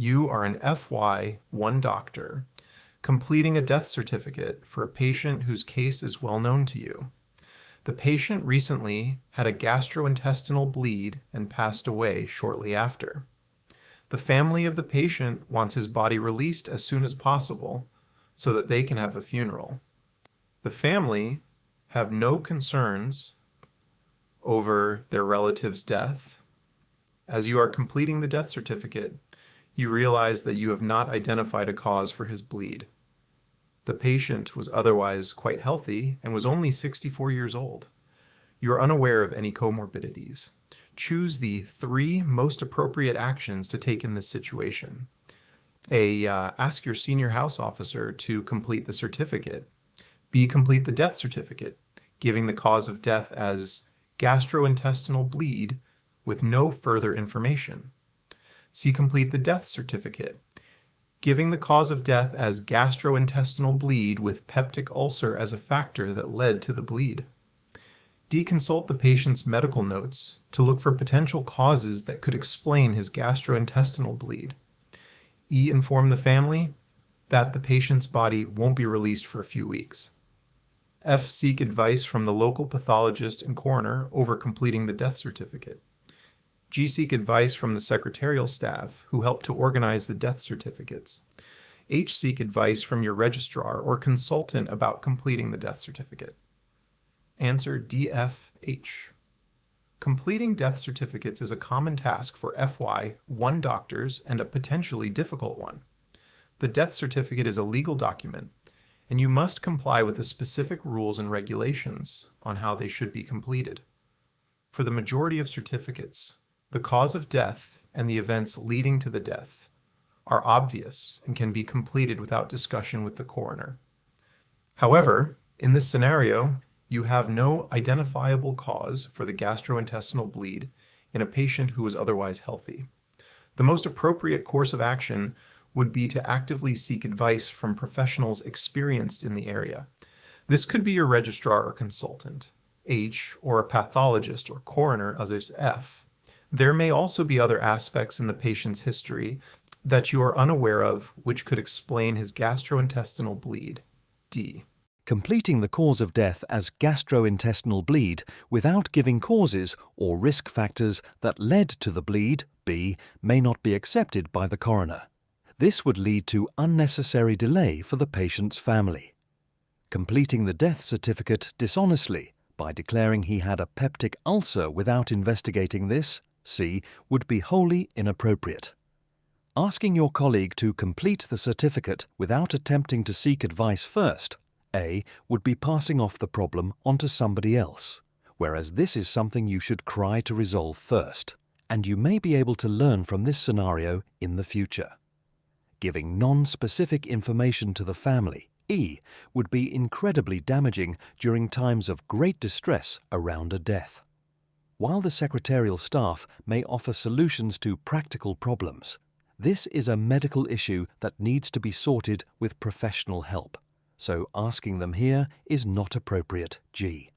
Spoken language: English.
You are an FY1 doctor completing a death certificate for a patient whose case is well known to you. The patient recently had a gastrointestinal bleed and passed away shortly after. The family of the patient wants his body released as soon as possible so that they can have a funeral. The family have no concerns over their relative's death. As you are completing the death certificate, you realize that you have not identified a cause for his bleed. The patient was otherwise quite healthy and was only 64 years old. You are unaware of any comorbidities. Choose the 3 most appropriate actions to take in this situation. A. Ask your senior house officer to complete the certificate. B. Complete the death certificate, giving the cause of death as gastrointestinal bleed with no further information. C. Complete the death certificate, giving the cause of death as gastrointestinal bleed with peptic ulcer as a factor that led to the bleed. D. Consult the patient's medical notes to look for potential causes that could explain his gastrointestinal bleed. E. Inform the family that the patient's body won't be released for a few weeks. F. Seek advice from the local pathologist and coroner over completing the death certificate. G. Seek advice from the secretarial staff who help to organize the death certificates. H. Seek advice from your registrar or consultant about completing the death certificate. Answer D, F, H. Completing death certificates is a common task for FY1 doctors and a potentially difficult one. The death certificate is a legal document, and you must comply with the specific rules and regulations on how they should be completed. For the majority of certificates, the cause of death and the events leading to the death are obvious and can be completed without discussion with the coroner. However, in this scenario, you have no identifiable cause for the gastrointestinal bleed in a patient who is otherwise healthy. The most appropriate course of action would be to actively seek advice from professionals experienced in the area. This could be your registrar or consultant, H, or a pathologist or coroner, others F. There may also be other aspects in the patient's history that you are unaware of which could explain his gastrointestinal bleed, D. Completing the cause of death as gastrointestinal bleed without giving causes or risk factors that led to the bleed, B, may not be accepted by the coroner. This would lead to unnecessary delay for the patient's family. Completing the death certificate dishonestly by declaring he had a peptic ulcer without investigating this, C, would be wholly inappropriate. Asking your colleague to complete the certificate without attempting to seek advice first, A, would be passing off the problem onto somebody else, whereas this is something you should try to resolve first, and you may be able to learn from this scenario in the future. Giving non-specific information to the family, E, would be incredibly damaging during times of great distress around a death. While the secretarial staff may offer solutions to practical problems, this is a medical issue that needs to be sorted with professional help, so asking them here is not appropriate, G.